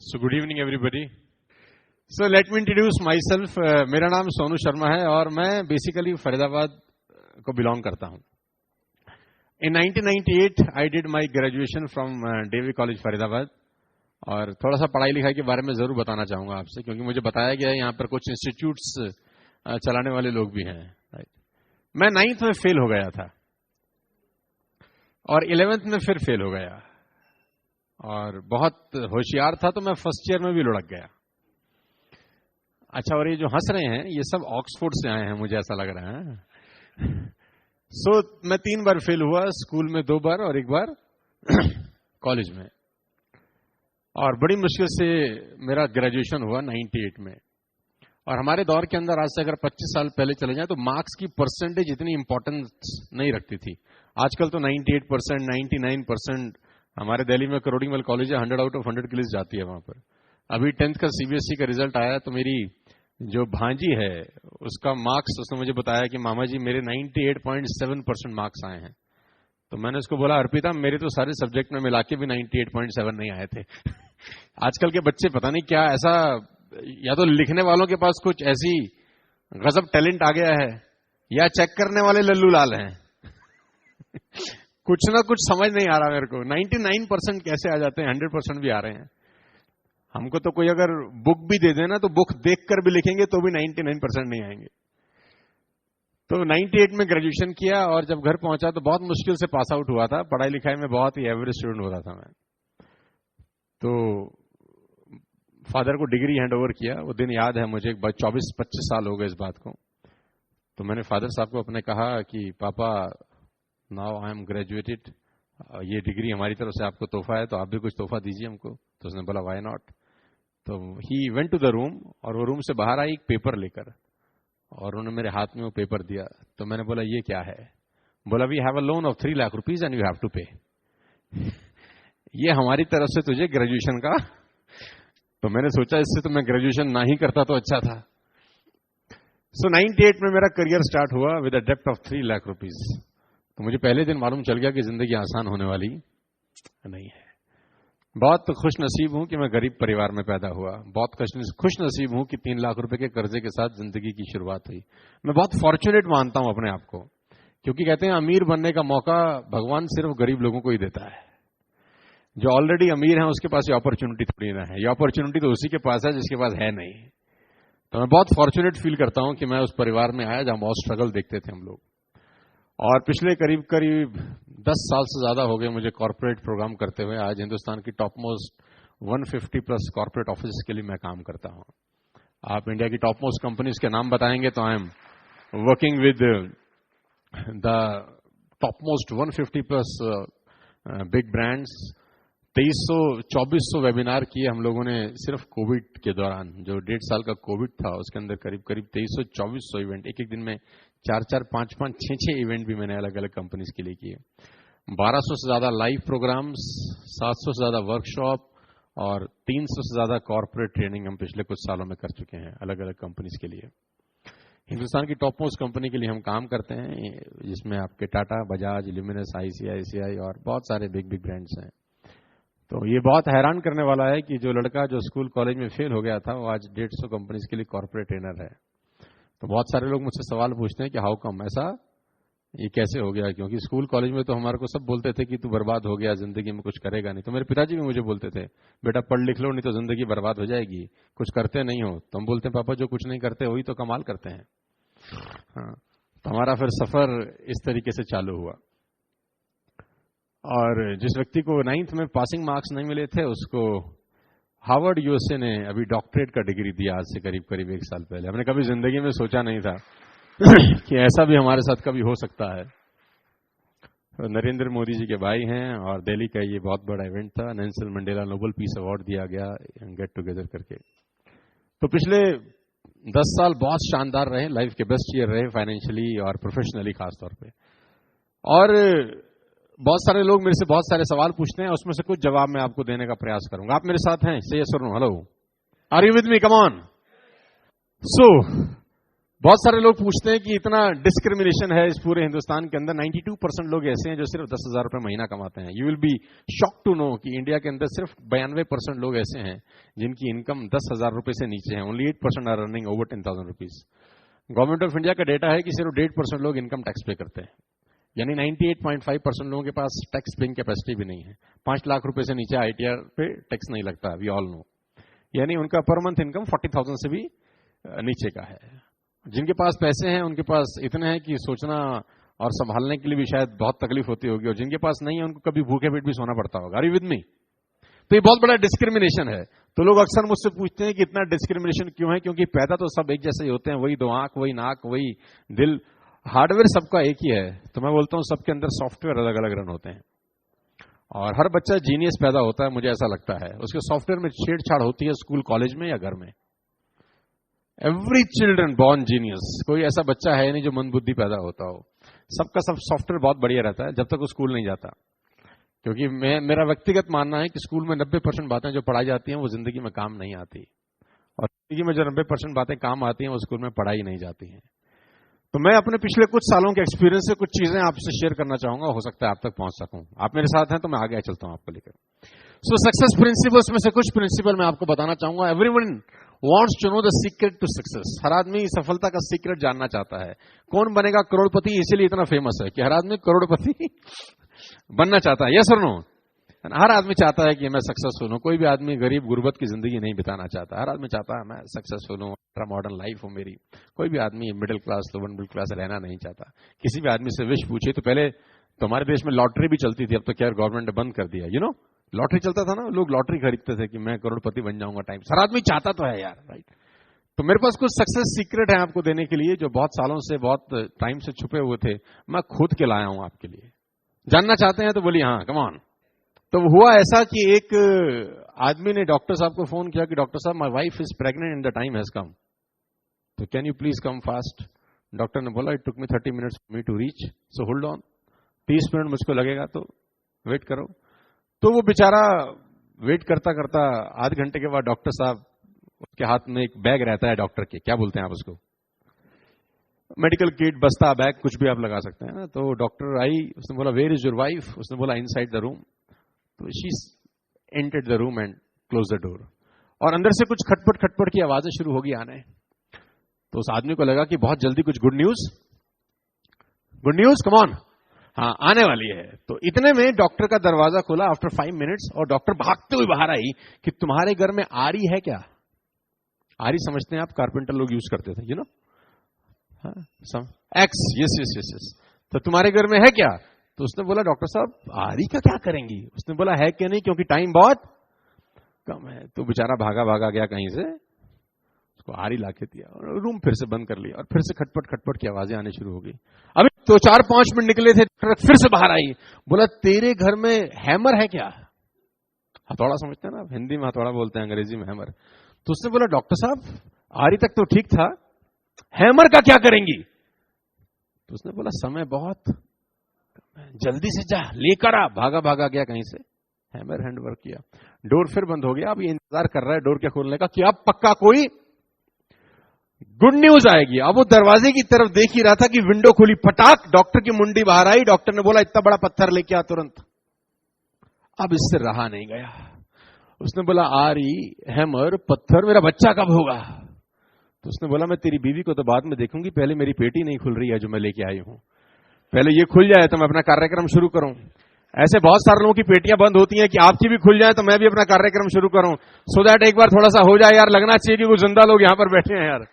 So good evening everybody. So let me introduce myself. मेरा नाम सोनू शर्मा है और मैं बेसिकली फरीदाबाद को बिलोंग करता हूं. In 1998 I did my graduation from Devi College Faridabad. और थोड़ा सा पढ़ाई लिखाई के बारे में जरूर बताना चाहूंगा आपसे, क्योंकि मुझे बताया गया है यहाँ पर कुछ इंस्टीट्यूट्स चलाने वाले लोग भी हैं. मैं 9th में फेल हो गया था और 11th में फिर फेल हो गया और बहुत होशियार था तो मैं फर्स्ट ईयर में भी लुढ़क गया. अच्छा, और ये जो हंस रहे हैं ये सब ऑक्सफोर्ड से आए हैं, मुझे ऐसा लग रहा है. सो मैं 3 बार फेल हुआ, स्कूल में 2 बार और 1 बार कॉलेज में. और बड़ी मुश्किल से मेरा ग्रेजुएशन हुआ 98 में. और हमारे दौर के अंदर आज से अगर 25 साल पहले चले जाएं तो मार्क्स की परसेंटेज इतनी इंपॉर्टेंस नहीं रखती थी. आजकल तो 98%, 99%. हमारे दिल्ली में करोड़ीमल कॉलेज है, 100 आउट ऑफ 100 की लिस्ट जाती है वहां पर. अभी 10th का सीबीएसई का रिजल्ट आया तो मेरी जो भांजी है उसका मार्क्स, उसने मुझे बताया कि मामा जी मेरे 98.7% मार्क्स आए हैं. तो मैंने उसको बोला, अर्पिता मेरे तो सारे सब्जेक्ट में मिला के भी 98.7 नहीं आए थे. आजकल के बच्चे पता नहीं क्या ऐसा, या तो लिखने वालों के पास कुछ ऐसी गजब टैलेंट आ गया है या चेक करने वाले लल्लू लाल हैं. कुछ ना कुछ समझ नहीं आ रहा मेरे को. 99% कैसे आ जाते हैं, 100% भी आ रहे हैं. हमको तो कोई अगर बुक भी दे देना तो बुक देखकर भी लिखेंगे तो भी 99% नहीं आएंगे. तो 98 में ग्रेजुएशन किया और जब घर पहुंचा तो बहुत मुश्किल से पास आउट हुआ था. पढ़ाई लिखाई में बहुत ही एवरेज स्टूडेंट होता था मैं. तो फादर को डिग्री हैंड ओवर किया. वो दिन याद है मुझे, 24-25 साल हो गए इस बात को. तो मैंने फादर साहब को अपने कहा कि पापा नाउ आई एम ग्रेजुएटेड, ये डिग्री हमारी तरफ से आपको तोहफा है तो आप भी कुछ तोहफा दीजिए हमको. तो उसने बोला व्हाई नॉट. तो he went to the room और वो रूम से बाहर आई एक पेपर लेकर और उन्होंने मेरे हाथ में वो पेपर दिया. तो मैंने बोला ये क्या है. बोला we have a loan of 3 lakh rupees and you have to pay. ये हमारी तरफ से तुझे ग्रेजुएशन का. तो मैंने सोचा इससे तो मैं ग्रेजुएशन ना ही करता तो अच्छा था. सो 98 में मेरा करियर स्टार्ट हुआ विद अ डेप्ट ऑफ 3 लाख रुपीज. तो मुझे पहले दिन मालूम चल गया कि जिंदगी आसान होने वाली नहीं है. बहुत खुश नसीब हूं कि मैं गरीब परिवार में पैदा हुआ. बहुत खुश नसीब हूं कि 3 लाख रुपए के कर्जे के साथ जिंदगी की शुरुआत हुई. मैं बहुत फॉर्चुनेट मानता हूं अपने आप को, क्योंकि कहते हैं अमीर बनने का मौका भगवान सिर्फ गरीब लोगों को ही देता है. जो ऑलरेडी अमीर है उसके पास ये अपॉर्चुनिटी थोड़ी ना है. ये अपॉर्चुनिटी तो उसी के पास है जिसके पास है नहीं. तो मैं बहुत फॉर्चुनेट फील करता हूं कि मैं उस परिवार में आया जहां बहुत स्ट्रगल देखते थे हम लोग. और पिछले करीब 10 साल से ज्यादा हो गए मुझे कॉर्पोरेट प्रोग्राम करते हुए. आज हिंदुस्तान की टॉप मोस्ट 150+ कॉर्पोरेट ऑफिस के लिए मैं काम करता हूं. आप इंडिया की टॉप मोस्ट कंपनीज के नाम बताएंगे तो I am working with the top most 150+ big brands. 2300-2400 webinar किए हम लोगों ने सिर्फ कोविड के दौरान. जो 1.5 साल का कोविड था उसके अंदर करीब 2300-2400 इवेंट, एक दिन में 4-4, 5-5, 6-6 इवेंट भी मैंने अलग अलग कंपनीज के लिए किए. 1200 से ज्यादा लाइव प्रोग्राम्स, 700 से ज्यादा वर्कशॉप और 300 से ज्यादा कॉर्पोरेट ट्रेनिंग हम पिछले कुछ सालों में कर चुके हैं अलग अलग कंपनीज के लिए. हिंदुस्तान की टॉप मोस्ट कंपनी के लिए हम काम करते हैं, जिसमें आपके टाटा, बजाज, ल्यूमिनस, ICICI और बहुत सारे बिग ब्रांड्स हैं. तो ये बहुत हैरान करने वाला है कि जो लड़का जो स्कूल कॉलेज में फेल हो गया था वो आज 150 कंपनीज के लिए कॉर्पोरेट ट्रेनर है. तो बहुत सारे लोग मुझसे सवाल पूछते हैं कि हाउ कम, ऐसा ये कैसे हो गया. क्योंकि स्कूल कॉलेज में तो हमारे को सब बोलते थे कि तू बर्बाद हो गया, जिंदगी में कुछ करेगा नहीं. तो मेरे पिताजी भी मुझे बोलते थे बेटा पढ़ लिख लो नहीं तो जिंदगी बर्बाद हो जाएगी, कुछ करते नहीं हो. तो हम बोलते हैं पापा जो कुछ नहीं करते वही तो कमाल करते हैं. हाँ, तो हमारा फिर सफर इस तरीके से चालू हुआ. और जिस व्यक्ति को 9th में पासिंग मार्क्स नहीं मिले थे उसको हार्वर्ड USA ने अभी डॉक्टरेट का डिग्री दिया आज से करीब 1 साल पहले. हमने कभी जिंदगी में सोचा नहीं था कि ऐसा भी हमारे साथ कभी हो सकता है. तो नरेंद्र मोदी जी के भाई हैं और दिल्ली का ये बहुत बड़ा इवेंट था. Nelson Mandela Nobel peace award दिया गया गेट टुगेदर करके. तो पिछले 10 साल बहुत शानदार रहे, लाइफ के बेस्ट ईयर रहे फाइनेंशियली और प्रोफेशनली खासतौर पे. और बहुत सारे लोग मेरे से बहुत सारे सवाल पूछते हैं, उसमें से कुछ जवाब मैं आपको देने का प्रयास करूंगा. आप मेरे साथ हैं? से यस और no. Hello, are you with me? Come on. So बहुत सारे लोग पूछते हैं कि इतना डिस्क्रिमिनेशन है इस पूरे हिंदुस्तान के अंदर। 92% लोग ऐसे हैं जो सिर्फ 10,000 रुपए महीना कमाते हैं। You will be shock to know कि इंडिया के अंदर सिर्फ 92% लोग ऐसे हैं जिनकी इनकम 10,000 रुपए से नीचे है। Only 8% are earning over 10,000 rupees. Government of India का डेटा है कि सिर्फ 1.5% लोग इनकम टैक्स पे करते हैं, यानी 98.5% लोगों के पास टैक्स पेइंग कैपेसिटी भी नहीं है। 5 लाख रुपए से नीचे आईटीआर पे टैक्स नहीं लगता, वी ऑल नो। यानी उनका पर मंथ इनकम 40,000 से भी नीचे का है। जिनके पास पैसे हैं उनके पास इतने हैं कि सोचना और संभालने के लिए भी शायद बहुत तकलीफ होती होगी, और जिनके पास नहीं है उनको कभी भूखे पेट भी सोना पड़ता होगा। Are you with me? तो ये बहुत बड़ा डिस्क्रिमिनेशन है। तो लोग अक्सर मुझसे पूछते हैं कि इतना डिस्क्रिमिनेशन क्यों है? क्योंकि पैदा तो सब एक जैसे ही होते हैं, वही 2 आंख, वही नाक, वही दिल, हार्डवेयर सबका एक ही है। तो मैं बोलता हूं सबके अंदर सॉफ्टवेयर अलग अलग रन होते हैं, और हर बच्चा जीनियस पैदा होता है, मुझे ऐसा लगता है। उसके सॉफ्टवेयर में छेड़छाड़ होती है स्कूल कॉलेज में या घर में। एवरी चिल्ड्रन बॉर्न जीनियस, कोई ऐसा बच्चा है नहीं जो मंदबुद्धि पैदा होता हो। सबका सब सॉफ्टवेयर बहुत बढ़िया रहता है जब तक वो स्कूल नहीं जाता। क्योंकि मेरा व्यक्तिगत मानना है कि स्कूल में 90% बातें जो पढ़ाई जाती हैं वो जिंदगी में काम नहीं आती, और जिंदगी में जो 90% बातें काम आती हैं वो स्कूल में पढ़ाई नहीं जाती हैं। तो मैं अपने पिछले कुछ सालों के एक्सपीरियंस से कुछ चीजें आपसे शेयर करना चाहूंगा, हो सकता है आप तक पहुंच सकूं। आप मेरे साथ हैं तो मैं आगे चलता हूं आपको लेकर। सो सक्सेस प्रिंसिपल्स में से कुछ प्रिंसिपल मैं आपको बताना चाहूंगा। Everyone wants to know the secret to success। हर आदमी सफलता का सीक्रेट जानना चाहता है। कौन बनेगा करोड़पति, इसीलिए इतना फेमस है कि हर आदमी करोड़पति बनना चाहता है। यस और नो? हर आदमी चाहता है कि मैं सक्सेसफुल हूं। कोई भी आदमी गरीब गुर्बत की जिंदगी नहीं बिताना चाहता। हर आदमी चाहता है मैं सक्सेसफुल हूं, मॉडर्न लाइफ हो मेरी। कोई भी आदमी middle class, lower middle class रहना नहीं चाहता। किसी भी आदमी से विश पूछिए तो पहले तो हमारे देश में लॉटरी भी चलती थी, अब तो क्या गवर्नमेंट ने बंद कर दिया। यू नो, लॉटरी चलता था ना, लोग लॉटरी खरीदते थे कि मैं करोड़पति बन जाऊंगा टाइम। हर आदमी चाहता तो है यार, राइट? तो मेरे पास कुछ सक्सेस सीक्रेट है आपको देने के लिए, जो बहुत सालों से, बहुत टाइम से छुपे हुए थे। मैं खुद के लाया हूं आपके लिए। जानना चाहते हैं तो बोलिए हाँ, कम ऑन। तो हुआ ऐसा कि एक आदमी ने डॉक्टर साहब को फोन किया कि डॉक्टर साहब, my wife is pregnant and the time has come, तो can you please come fast. Doctor ने बोला it took me 30 minutes for me to reach, so hold on. 30 minute मुझको लगेगा, तो वेट करो। तो वो बेचारा वेट करता करता आध घंटे के बाद डॉक्टर साहब, उसके हाथ में एक बैग रहता है डॉक्टर के, क्या बोलते हैं आप उसको, मेडिकल किट, बस्ता, बैग, कुछ भी आप लगा सकते हैं ना। तो डॉक्टर आई, उसने बोला वेयर इज योर वाइफ? उसने बोला इनसाइड द रूम। तो she entered the room and close the door, और अंदर से कुछ खटपट खटपट की आवाजें शुरू होगी आने। तो उस आदमी को लगा कि बहुत जल्दी कुछ गुड न्यूज, कम ऑन, हाँ आने वाली है। तो इतने में डॉक्टर का दरवाजा खुला आफ्टर 5 मिनट्स, और डॉक्टर भागते हुए बाहर आई कि तुम्हारे घर में आरी है क्या? आरी समझते हैं आप, कारपेंटर लोग यूज करते थे, you know, x, yes yes yes yes. तो तुम्हारे घर में है क्या? तो उसने बोला डॉक्टर साहब आरी का क्या करेंगी? उसने बोला है क्या नहीं, क्योंकि टाइम बहुत कम है। तो बेचारा भागा भागा गया कहीं से, उसको आरी लाके दिया और रूम फिर से बंद कर लिया, और फिर से खटपट खटपट की आवाजें आने शुरू हो गई। अभी तो 4-5 मिनट निकले थे, फिर से बाहर आई, बोला तेरे घर में हैमर है क्या? हथौड़ा समझते हैं ना, हिंदी में हथौड़ा बोलते हैं, अंग्रेजी में हैमर। तो उसने बोला डॉक्टर साहब आरी तक तो ठीक था, हैमर का क्या करेंगी? तो उसने बोला समय बहुत, जल्दी से जा लेकर आ। भागा भागा गया कहीं से, हैमर हैंड वर्क किया, डोर फिर बंद हो गया। अब ये इंतजार कर रहा है डोर के खोलने का कि अब पक्का कोई गुड न्यूज आएगी। अब वो दरवाजे की तरफ देख ही रहा था कि विंडो खुली, फटाक डॉक्टर की मुंडी बाहर आई। डॉक्टर ने बोला इतना बड़ा पत्थर लेके आ तुरंत। अब इससे रहा नहीं गया, उसने बोला आरी, हैमर, पत्थर, मेरा बच्चा कब होगा? तो उसने बोला मैं तेरी बीवी को तो बाद में देखूंगी, पहले मेरी पेटी नहीं खुल रही है जो मैं लेके आई हूं, पहले ये खुल जाए तो मैं अपना कार्यक्रम शुरू करूं। ऐसे बहुत सारे लोगों की पेटियां बंद होती हैं कि आपकी भी खुल जाए तो मैं भी अपना कार्यक्रम शुरू करूं, सो दैट एक बार थोड़ा सा हो जाए यार। लगना चाहिए कि कुछ जिंदा लोग यहां पर बैठे हैं यार।